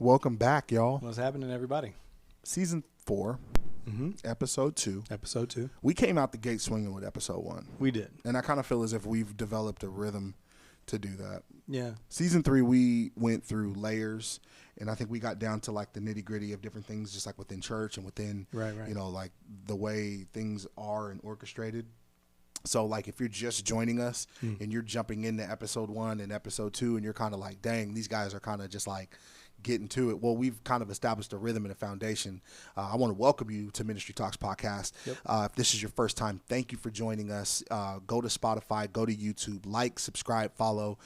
Welcome back, y'all. What's happening, everybody? Season 4, episode 2. Episode 2. We came out the gate swinging with episode 1. We did. And I kind of feel as if we've developed a rhythm to do that. Yeah. Season 3, we went through layers, and I think we got down to like the nitty gritty of different things, just like within church and within, you know, like the way things are and orchestrated. So, like, if you're just joining us and you're jumping into episode 1 and episode 2 and you're kind of like, dang, these guys are kind of just like getting to it. Well, we've kind of established a rhythm and a foundation. I want to welcome you to Ministry Talks Podcast. Yep. If this is your first time, thank you for joining us. Go to Spotify, go to YouTube, like, subscribe, follow.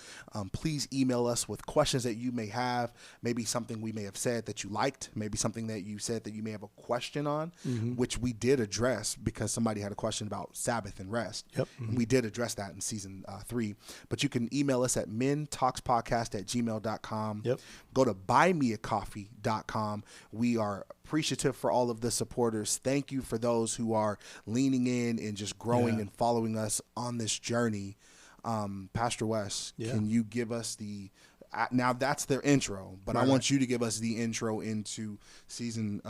Please email us with questions that you may have, maybe something we may have said that you liked, maybe something that you said that you may have a question on, which we did address because somebody had a question about Sabbath and rest. Yep. And we did address that in season 3. But you can email us at mintalkspodcast@gmail.com. Yep. Go to buymeacoffee.com. We are appreciative for all of the supporters. Thank you for those who are leaning in and just growing and following us on this journey. Pastor Wes, can you give us the now that's their intro, but I want you to give us the intro into season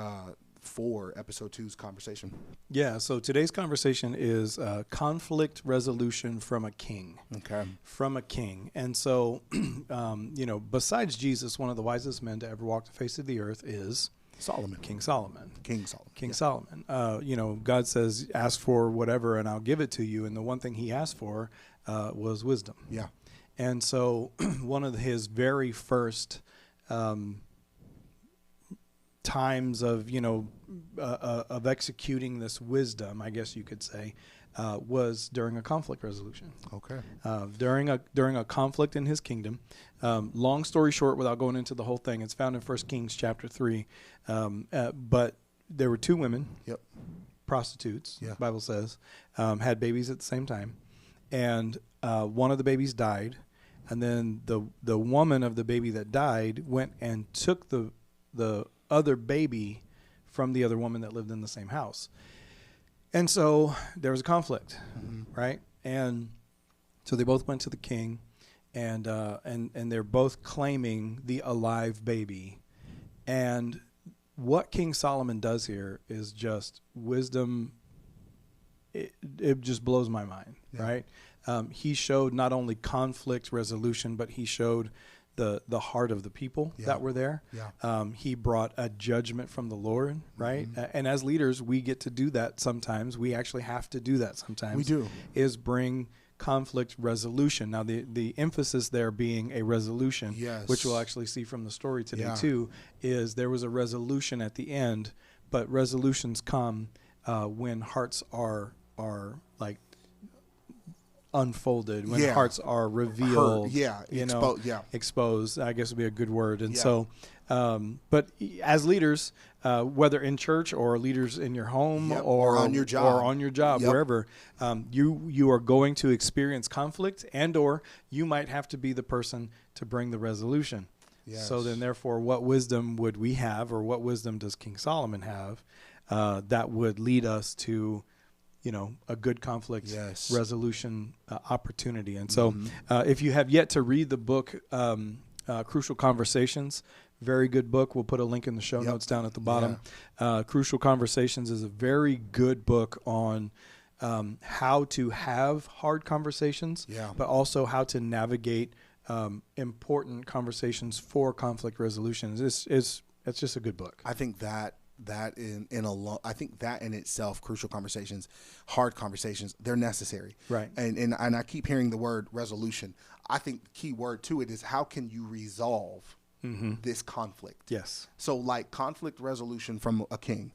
4, episode 2's conversation. Yeah, so today's conversation is conflict resolution from a king. Okay. From a king. And so, you know, besides Jesus, one of the wisest men to ever walk the face of the earth is Solomon. King Solomon. King Solomon. King Solomon. You know, God says, ask for whatever and I'll give it to you. And the one thing he asked for was wisdom. Yeah. And so one of his very first times of, you know, of executing this wisdom, I guess you could say, was during a conflict resolution. Okay. During a conflict in his kingdom. Long story short, without going into the whole thing, it's found in 1 Kings chapter 3. But there were 2 women, prostitutes, the Bible says, had babies at the same time. And one of the babies died. And then the woman of the baby that died went and took the other baby from the other woman that lived in the same house. And so there was a conflict, right? And so they both went to the king, and they're both claiming the alive baby. And what King Solomon does here is just wisdom. It just blows my mind, right? He showed not only conflict resolution, but he showed the heart of the people that were there. He brought a judgment from the Lord, right? And as leaders, we get to do that sometimes. We actually have to do that sometimes. We do. Is bring conflict resolution. Now, the emphasis there being a resolution, which we'll actually see from the story today too, is there was a resolution at the end, but resolutions come when hearts are like unfolded, when hearts are revealed, exposed, I guess would be a good word. And so, but as leaders, whether in church or leaders in your home or on your job, wherever, you are going to experience conflict, and or you might have to be the person to bring the resolution. So then therefore, what wisdom would we have, or what wisdom does King Solomon have that would lead us to, you know, a good conflict resolution opportunity? And so if you have yet to read the book, Crucial Conversations, very good book. We'll put a link in the show notes down at the bottom. Crucial Conversations is a very good book on how to have hard conversations, but also how to navigate important conversations for conflict resolution. It's just a good book. I think that in itself, crucial conversations, hard conversations, they're necessary. Right. And I keep hearing the word resolution. I think the key word to it is how can you resolve this conflict? Yes. So like conflict resolution from a king.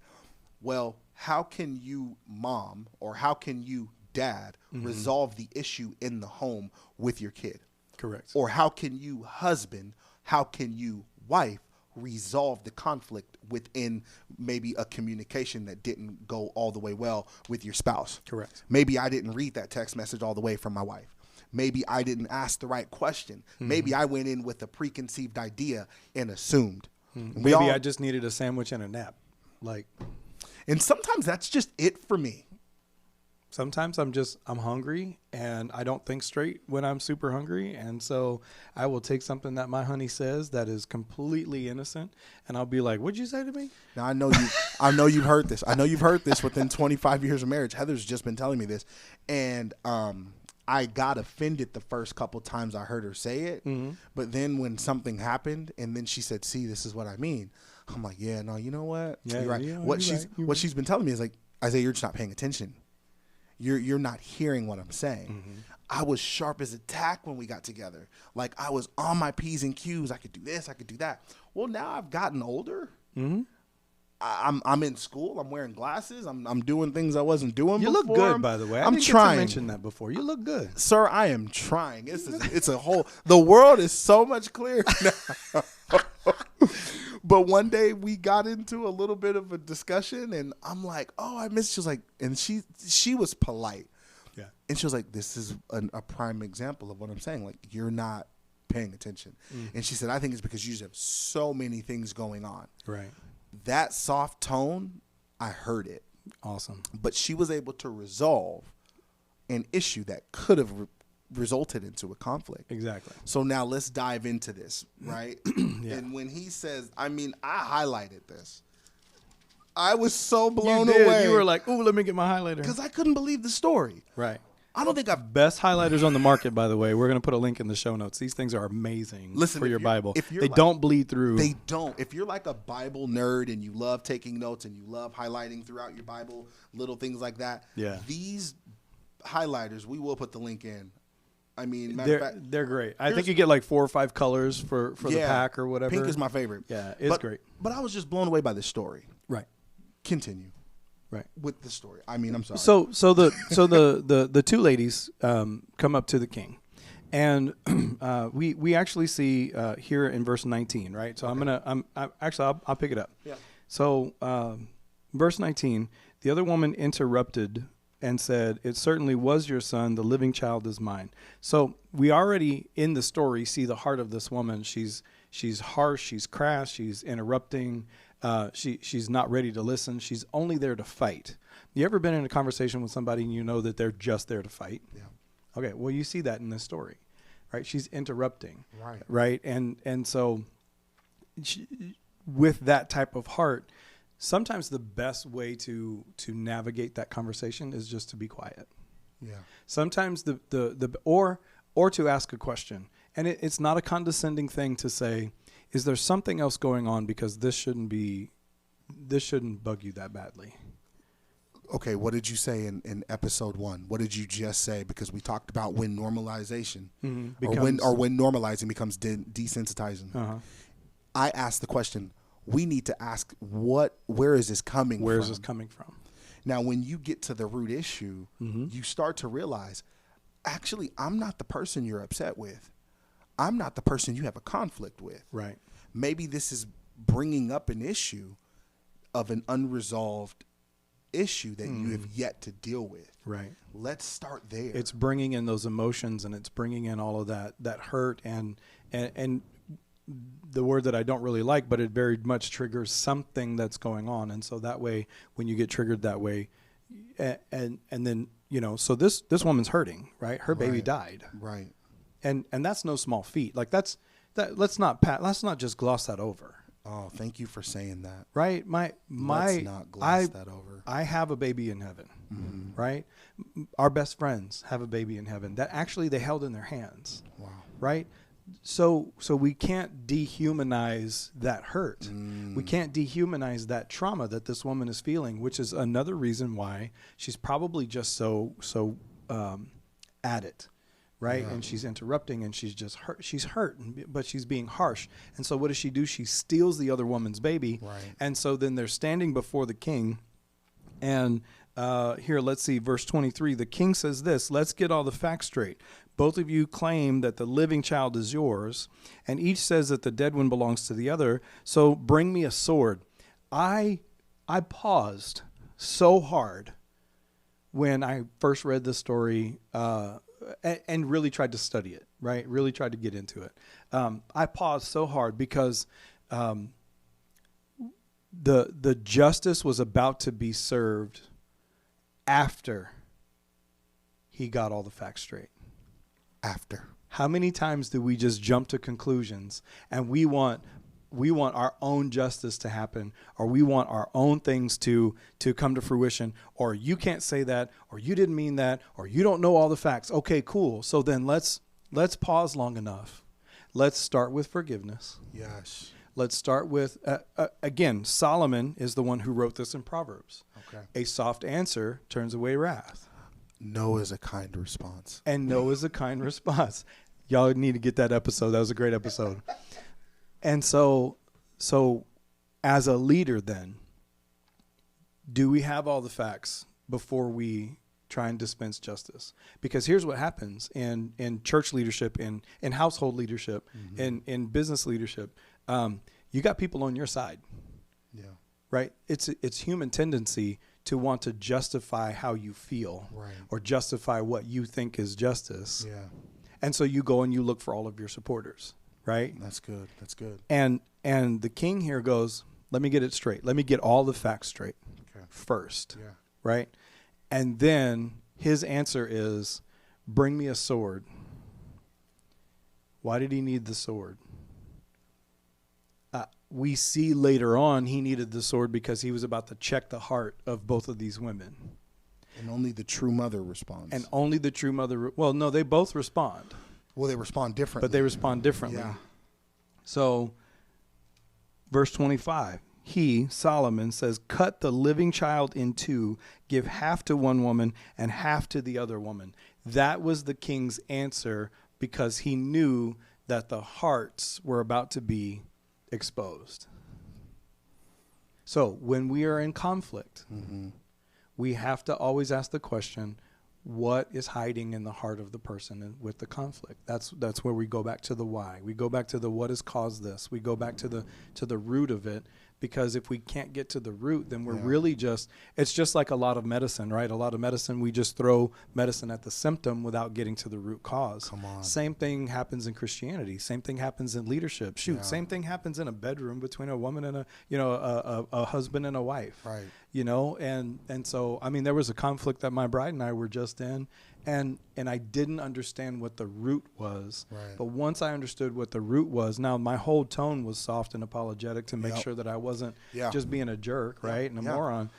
Well, how can you, mom, or how can you, dad, resolve the issue in the home with your kid? Correct. Or how can you, husband, how can you, wife, resolve the conflict within maybe a communication that didn't go all the way well with your spouse? Correct. Maybe I didn't read that text message all the way from my wife. Maybe I didn't ask the right question. Maybe I went in with a preconceived idea and assumed. Maybe I just needed a sandwich and a nap. And sometimes that's just it for me. Sometimes I'm hungry and I don't think straight when I'm super hungry. And so I will take something that my honey says that is completely innocent and I'll be like, what'd you say to me? Now I know you've heard this. I know you've heard this within 25 years of marriage. Heather's just been telling me this. And, I got offended the first couple times I heard her say it. Mm-hmm. But then when something happened and then she said, see, this is what I mean. I'm like, yeah, no, you know what? Yeah, you're right. Yeah, what she's been telling me is like, Isaiah, you're just not paying attention. You're not hearing what I'm saying. Mm-hmm. I was sharp as a tack when we got together. Like I was on my P's and Q's. I could do this. I could do that. Well, now I've gotten older. Mm-hmm. I'm in school. I'm wearing glasses. I'm doing things I wasn't doing before. You look good, by the way. I'm trying. To mention that before. You look good, sir. I am trying. It's a whole. The world is so much clearer now. But one day we got into a little bit of a discussion, and I'm like, "Oh, I missed." She was like, and she was polite, yeah. And she was like, "This is a prime example of what I'm saying. Like, you're not paying attention." And she said, "I think it's because you just have so many things going on." Right. That soft tone, I heard it. Awesome. But she was able to resolve an issue that could have resulted into a conflict. Exactly. So now let's dive into this, right? Yeah. And when he says, I highlighted this. I was so blown away. You were like, ooh, let me get my highlighter. Because I couldn't believe the story. Right. I don't think I've... Best highlighters on the market, by the way. We're going to put a link in the show notes. These things are amazing for your Bible. They don't bleed through. They don't. If you're like a Bible nerd and you love taking notes and you love highlighting throughout your Bible, little things like that, these highlighters, we will put the link in. I mean, they're great. I think you get like 4 or 5 colors for the pack or whatever. Pink is my favorite. Yeah, it's great. But I was just blown away by this story. Right. Continue. Right. With the story. I mean, I'm sorry. So the two ladies come up to the king, and we actually see here in verse 19, right? So okay. I'll pick it up. Yeah. So verse 19, the other woman interrupted and said, "It certainly was your son. The living child is mine." So we already in the story see the heart of this woman. She's harsh. She's crass. She's interrupting. She's not ready to listen. She's only there to fight. You ever been in a conversation with somebody and you know that they're just there to fight? Yeah. Okay. Well, you see that in this story, right? She's interrupting. Right. Right. And so with that type of heart, sometimes the best way to navigate that conversation is just to be quiet. Yeah. Sometimes or to ask a question. And it's not a condescending thing to say, is there something else going on, because this shouldn't bug you that badly? Okay, what did you say in episode 1? What did you just say? Because we talked about when normalization or when normalizing becomes desensitizing. Uh-huh. I asked the question, we need to ask where is this coming from? Where is this coming from? Now, when you get to the root issue, you start to realize, actually, I'm not the person you're upset with. I'm not the person you have a conflict with. Right. Maybe this is bringing up an issue of an unresolved issue that you have yet to deal with. Right. Let's start there. It's bringing in those emotions, and it's bringing in all of that hurt and the word that I don't really like, but it very much triggers something that's going on. And so that way, when you get triggered that way, and then, so this woman's hurting, right? Her baby died. Right. And that's no small feat. Like let's not just gloss that over. Oh, thank you for saying that. Right? Let's not gloss that over. I have a baby in heaven, right? Our best friends have a baby in heaven that actually they held in their hands. Wow. Right? So we can't dehumanize that hurt. We can't dehumanize that trauma that this woman is feeling, which is another reason why she's probably just so at it. Right. Yeah. And she's interrupting and she's just hurt. She's hurt, but she's being harsh. And so what does she do? She steals the other woman's baby. Right. And so then they're standing before the king. And here, let's see, verse 23. The king says this, let's get all the facts straight. Both of you claim that the living child is yours, and each says that the dead one belongs to the other. So bring me a sword. I paused so hard when I first read this story, and really tried to study it, right? Really tried to get into it. I paused so hard because the justice was about to be served after he got all the facts straight. After. How many times do we just jump to conclusions and we want our own justice to happen, or we want our own things to come to fruition, or you can't say that, or you didn't mean that, or you don't know all the facts. Okay, cool. So then let's pause long enough. Let's start with forgiveness. Yes. Let's start with, again, Solomon is the one who wrote this in Proverbs. Okay. A soft answer turns away wrath. No is a kind response. And no is a kind response. Y'all need to get that episode. That was a great episode. And so as a leader then, do we have all the facts before we try and dispense justice? Because here's what happens in church leadership, in household leadership, in business leadership. You got people on your side. Yeah. Right? It's human tendency to want to justify how you feel, right, or justify what you think is justice. Yeah. And so you go and you look for all of your supporters, right? That's good. That's good. And the king here goes, let me get it straight. Let me get all the facts straight first, right? And then his answer is, bring me a sword. Why did he need the sword? We see later on he needed the sword because he was about to check the heart of both of these women. And only the true mother responds. And only the true mother. Well, no, they both respond. Well, they respond differently. But they respond differently. Yeah. So, verse 25, he, Solomon, says, cut the living child in two, give half to one woman and half to the other woman. That was the king's answer because he knew that the hearts were about to be exposed. So, when we are in conflict, we have to always ask the question, what is hiding in the heart of the person with the conflict? That's where we go back to the why. We go back to the what has caused this. We go back to the root of it, because if we can't get to the root, then we're really it's just like a lot of medicine, right? A lot of medicine, we just throw medicine at the symptom without getting to the root cause. Come on. Same thing happens in Christianity. Same thing happens in leadership. Same thing happens in a bedroom between a woman and a husband and a wife. Right. And so, I mean, there was a conflict that my bride and I were just in, and I didn't understand what the root was. Right. But once I understood what the root was, now my whole tone was soft and apologetic to make sure that I wasn't just being a jerk, right, and a moron.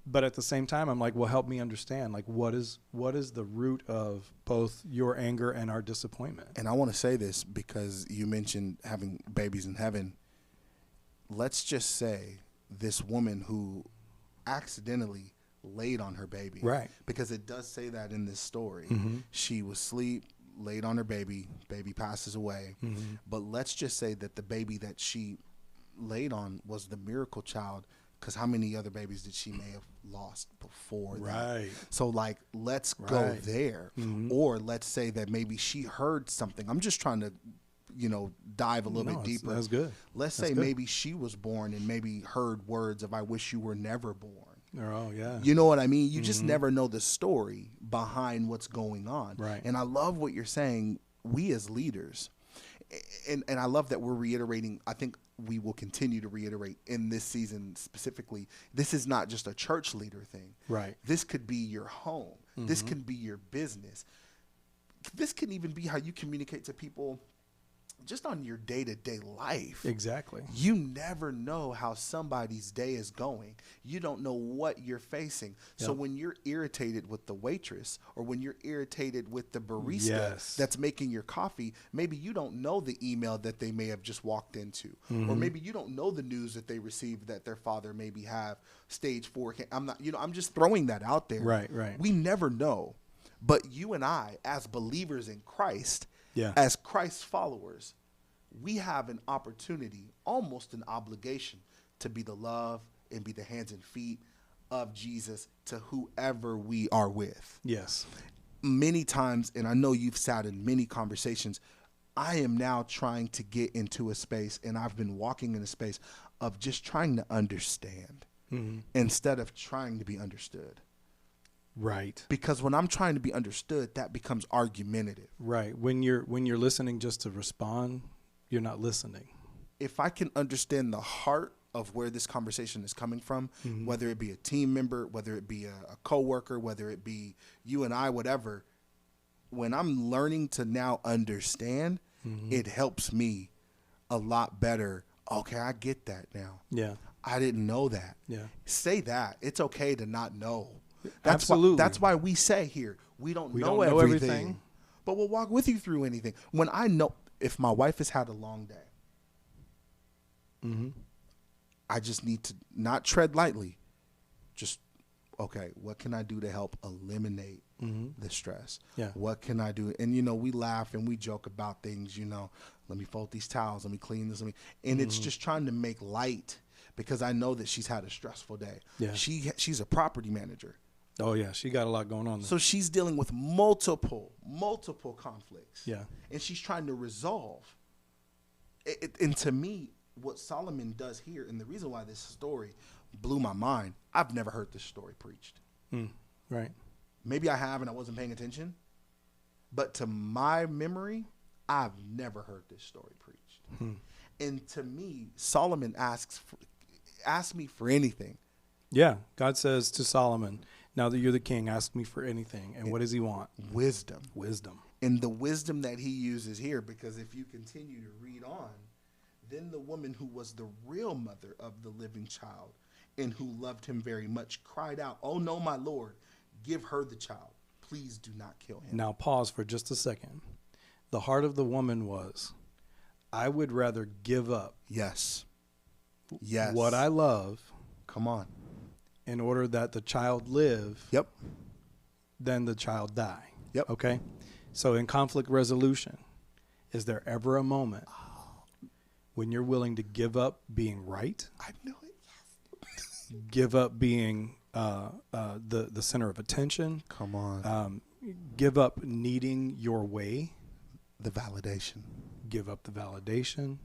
But at the same time, I'm like, well, help me understand, like, what is the root of both your anger and our disappointment? And I want to say this because you mentioned having babies in heaven. Let's just say this woman who accidentally laid on her baby, right? Because it does say that in this story. She was asleep, laid on her baby passes away. But let's just say that the baby that she laid on was the miracle child, because how many other babies did she may have lost before that? Right. So, like, let's go there. Or let's say that maybe she heard something. I'm just trying to dive a little bit deeper. That's good. Let's say maybe she was born and maybe heard words of, I wish you were never born. Oh, yeah. You know what I mean? You just never know the story behind what's going on. Right. And I love what you're saying, we as leaders, and I love that we're reiterating, I think we will continue to reiterate in this season specifically, this is not just a church leader thing. Right. This could be your home. This can be your business. This can even be how you communicate to people just on your day-to-day life. Exactly. You never know how somebody's day is going. You don't know what you're facing. So when you're irritated with the waitress, or when you're irritated with the barista that's making your coffee, maybe you don't know the email that they may have just walked into, or maybe you don't know the news that they received that their father maybe have stage 4. I'm just throwing that out there. Right. We never know. But you and I, as believers in Christ, as Christ followers, we have an opportunity, almost an obligation, to be the love and be the hands and feet of Jesus to whoever we are with. Yes. Many times, and I know you've sat in many conversations, I am now trying to get into a space, and I've been walking in a space of just trying to understand instead of trying to be understood. Right. Because when I'm trying to be understood, that becomes argumentative. Right. When you're listening just to respond, you're not listening. If I can understand the heart of where this conversation is coming from, whether it be a team member, whether it be a coworker, whether it be you and I, whatever, when I'm learning to now understand, it helps me a lot better. Okay, I get that now. Yeah. I didn't know that. Yeah. Say that. It's okay to not know. Absolutely. That's why we say here, we don't know everything, but we'll walk with you through anything. When I know, if my wife has had a long day, I just need to not tread lightly. Just, okay, what can I do to help eliminate the stress? Yeah. What can I do? And, we laugh and we joke about things, let me fold these towels, let me clean this, and it's just trying to make light, because I know that she's had a stressful day. Yeah. She's a property manager. Oh, yeah. She got a lot going on there. So she's dealing with multiple conflicts. Yeah. And she's trying to resolve. And to me, what Solomon does here, and the reason why this story blew my mind, I've never heard this story preached. Right. Maybe I have and I wasn't paying attention. But to my memory, I've never heard this story preached. And to me, Solomon asks me for anything. Yeah. God says to Solomon, now that you're the king, ask me for anything. And what does he want? Wisdom. And the wisdom that he uses here, because if you continue to read on, then the woman who was the real mother of the living child and who loved him very much cried out, "Oh no, my Lord, give her the child. Please do not kill him." Now pause for just a second. The heart of the woman was, I would rather give up Yes. what I love, come on, in order that the child live, Yep. than the child die. Yep. Okay? So in conflict resolution, is there ever a moment when you're willing to give up being right? I know it. Yes. Give up being the center of attention? Come on. Give up needing your way? The validation. Give up the validation,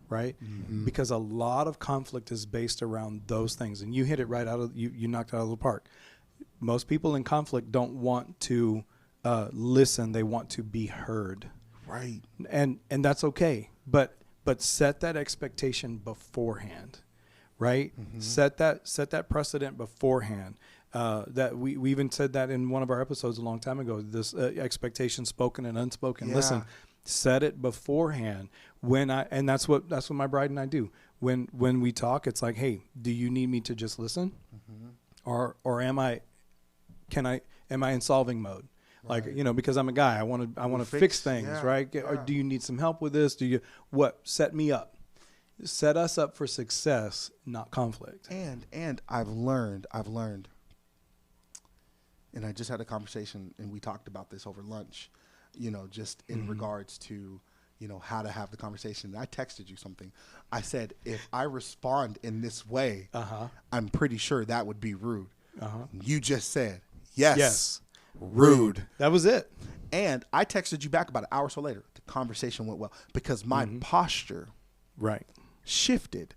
right? Because a lot of conflict is based around those things. And you hit it right out of, you knocked it out of the park. Most people in conflict don't want to listen. They want to be heard. Right. And that's okay. But set that expectation beforehand, right? Set that precedent beforehand. That we even said that in one of our episodes a long time ago, this expectation spoken and unspoken. Yeah. Listen, set it beforehand. And that's what my bride and I do. When we talk, it's like, hey, do you need me to just listen? Or am I in solving mode? Like, because I'm a guy, I want to fix things, right? Yeah. Or do you need some help with this? Set me up. Set us up for success, not conflict. And I've learned, and I just had a conversation and we talked about this over lunch, just in regards to, how to have the conversation. And I texted you something. I said, if I respond in this way, I'm pretty sure that would be rude. You just said, yes. Rude. That was it. And I texted you back about an hour or so later. The conversation went well because my posture shifted.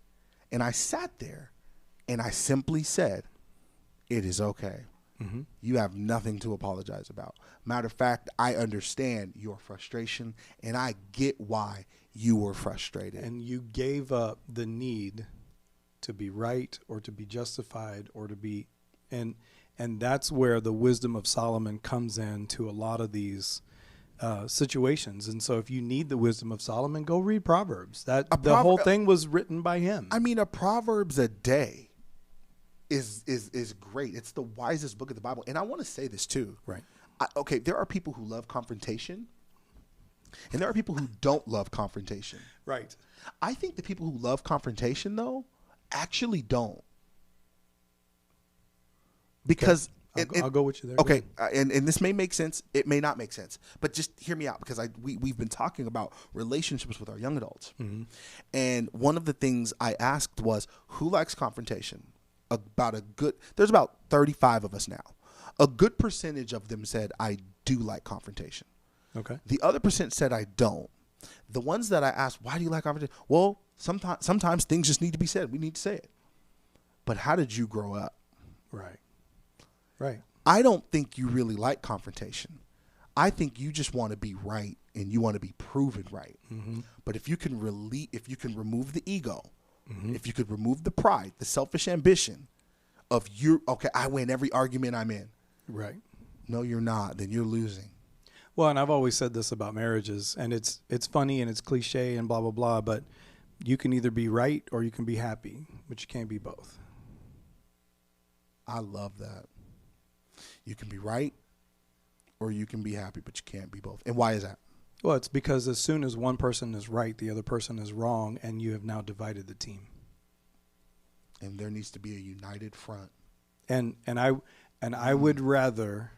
And I sat there and I simply said, it is okay. You have nothing to apologize about. Matter of fact, I understand your frustration and I get why you were frustrated. And you gave up the need to be right or to be justified or to be, and that's where the wisdom of Solomon comes in to a lot of these situations. And so if you need the wisdom of Solomon, go read Proverbs. The whole thing was written by him. I mean, a Proverbs a day is great. It's the wisest book of the Bible. And I want to say this too. Right. Okay, there are people who love confrontation and there are people who don't love confrontation. Right. I think the people who love confrontation, though, actually don't. Because I'll go with you there. Okay, and this may make sense. It may not make sense. But just hear me out because we've been talking about relationships with our young adults. And one of the things I asked was, who likes confrontation? There's about 35 of us now. A good percentage of them said, I do like confrontation. Okay. The other percent said, I don't. The ones that I asked, why do you like confrontation? Well, sometimes things just need to be said. We need to say it. But how did you grow up? Right. I don't think you really like confrontation. I think you just want to be right and you want to be proven right. But if you can remove the ego, if you could remove the pride, the selfish ambition of I win every argument I'm in. Right. No, you're not. Then you're losing. Well, and I've always said this about marriages, and it's funny and it's cliche and blah, blah, blah, but you can either be right or you can be happy, but you can't be both. I love that. You can be right or you can be happy, but you can't be both. And why is that? Well, it's because as soon as one person is right, the other person is wrong, and you have now divided the team. And there needs to be a united front. And I would rather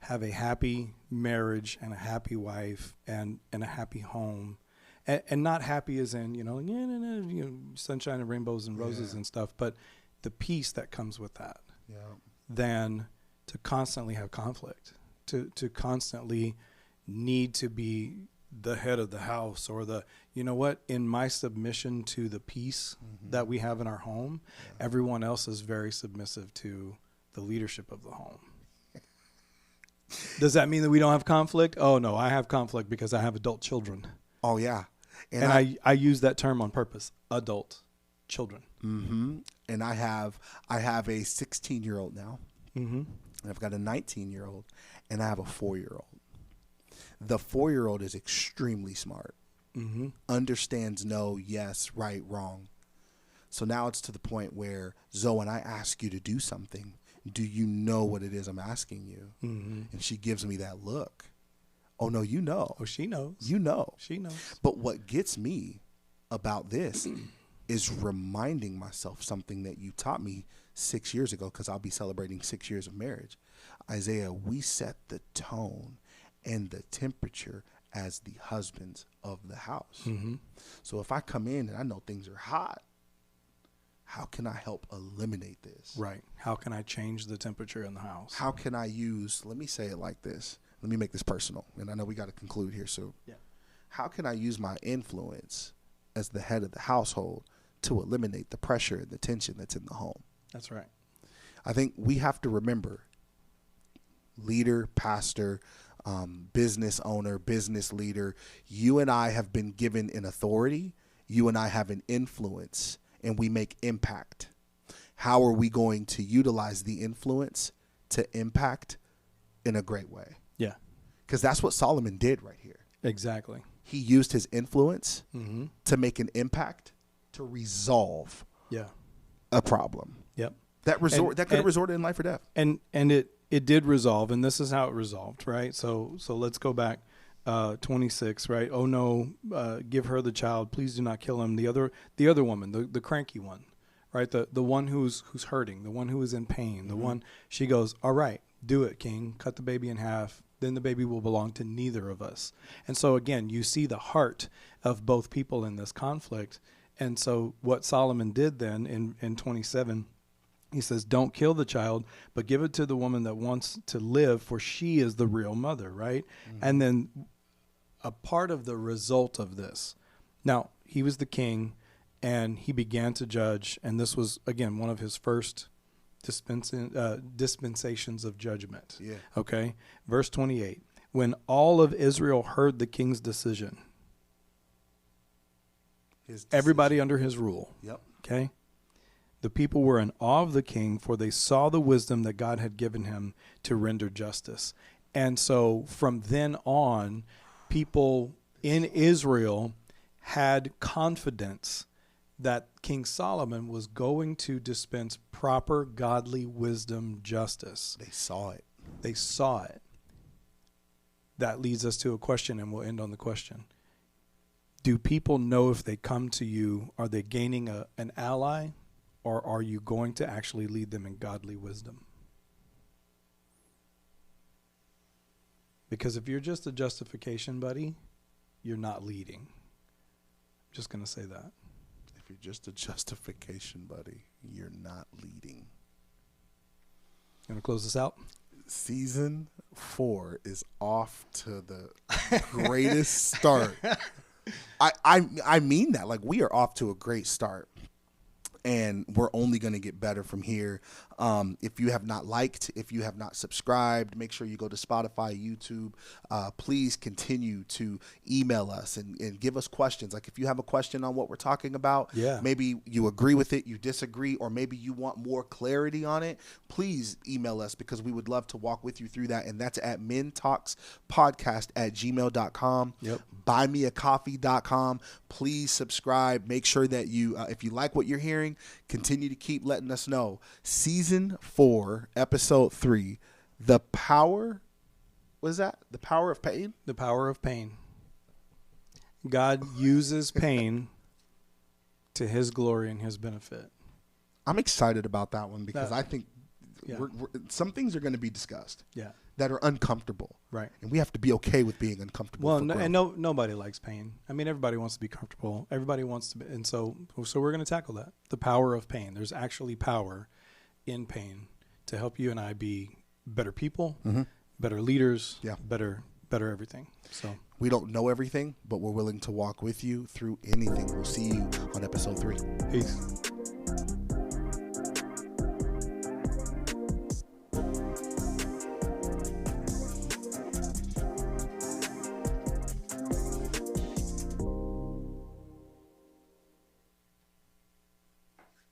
have a happy marriage and a happy wife and a happy home, and not happy as in, sunshine and rainbows and roses and stuff, but the peace that comes with that, than to constantly have conflict, to constantly need to be the head of the house or in my submission to the peace that we have in our home, everyone else is very submissive to the leadership of the home. Does that mean that we don't have conflict? Oh no, I have conflict because I have adult children. Oh yeah. And I use that term on purpose, adult children. Mm-hmm. And I have a 16-year-old now. Mm-hmm. And I've got a 19-year-old and I have a 4-year-old. The 4-year-old is extremely smart, understands no, yes, right, wrong. So now it's to the point where, Zoe, when I ask you to do something, do you know what it is I'm asking you? Mm-hmm. And she gives me that look. Oh, no, you know. Oh, she knows. You know. She knows. But what gets me about this is reminding myself something that you taught me 6 years ago, because I'll be celebrating 6 years of marriage. Isaiah, we set the tone and the temperature as the husbands of the house. Mm-hmm. So if I come in and I know things are hot, how can I help eliminate this? Right. How can I change the temperature in the house? How can I let me say it like this. Let me make this personal. And I know we got to conclude here soon. Yeah. How can I use my influence as the head of the household to eliminate the pressure and the tension that's in the home? That's right. I think we have to remember, leader, pastor, business owner, business leader, you and I have been given an authority. You and I have an influence, and we make impact. How are we going to utilize the influence to impact in a great way? Yeah. Because that's what Solomon did right here. Exactly. He used his influence to make an impact, to resolve a problem. Yep. That could have resorted in life or death. And it did resolve, and this is how it resolved, right? So let's go back 26, right? Oh no, give her the child, please do not kill him. The other woman, the cranky one, right? The one who's hurting, the one who is in pain, the one, she goes, all right, do it, king, cut the baby in half, then the baby will belong to neither of us. And so again, you see the heart of both people in this conflict. And so what Solomon did then in 27, he says, don't kill the child, but give it to the woman that wants to live, for she is the real mother, right? And then a part of the result of this. Now, he was the king, and he began to judge, and this was, again, one of his first dispensations of judgment. Yeah. Okay? Verse 28, when all of Israel heard the king's decision, everybody under his rule, okay? The people were in awe of the king, for they saw the wisdom that God had given him to render justice. And so from then on, people in Israel had confidence that King Solomon was going to dispense proper godly wisdom justice. They saw it. They saw it. That leads us to a question, and we'll end on the question. Do people know if they come to you, are they gaining an ally? Or are you going to actually lead them in godly wisdom? Because if you're just a justification buddy, you're not leading. I'm just going to say that. If you're just a justification buddy, you're not leading. You want to close this out? Season 4 is off to the greatest start. I mean that. Like, we are off to a great start. And we're only going to get better from here. If you have not liked, if you have not subscribed, make sure you go to Spotify, YouTube. Please continue to email us and give us questions. Like if you have a question on what we're talking about, maybe you agree with it, you disagree, or maybe you want more clarity on it, please email us because we would love to walk with you through that. And that's at mintalkspodcast@gmail.com. Buymeacoffee.com. Please subscribe. Make sure that you, if you like what you're hearing, continue to keep letting us know. Season 4, episode 3, The Power, what is that? The Power of Pain? The Power of Pain. God uses pain to his glory and his benefit. I'm excited about that one because I think some things are going to be discussed that are uncomfortable. Right. And we have to be okay with being uncomfortable. Well, nobody likes pain. I mean, everybody wants to be comfortable. Everybody wants to be. And so we're going to tackle that. The power of pain. There's actually power in pain to help you and I be better people, better leaders, better everything. So we don't know everything, but we're willing to walk with you through anything. We'll see you on episode 3. Peace.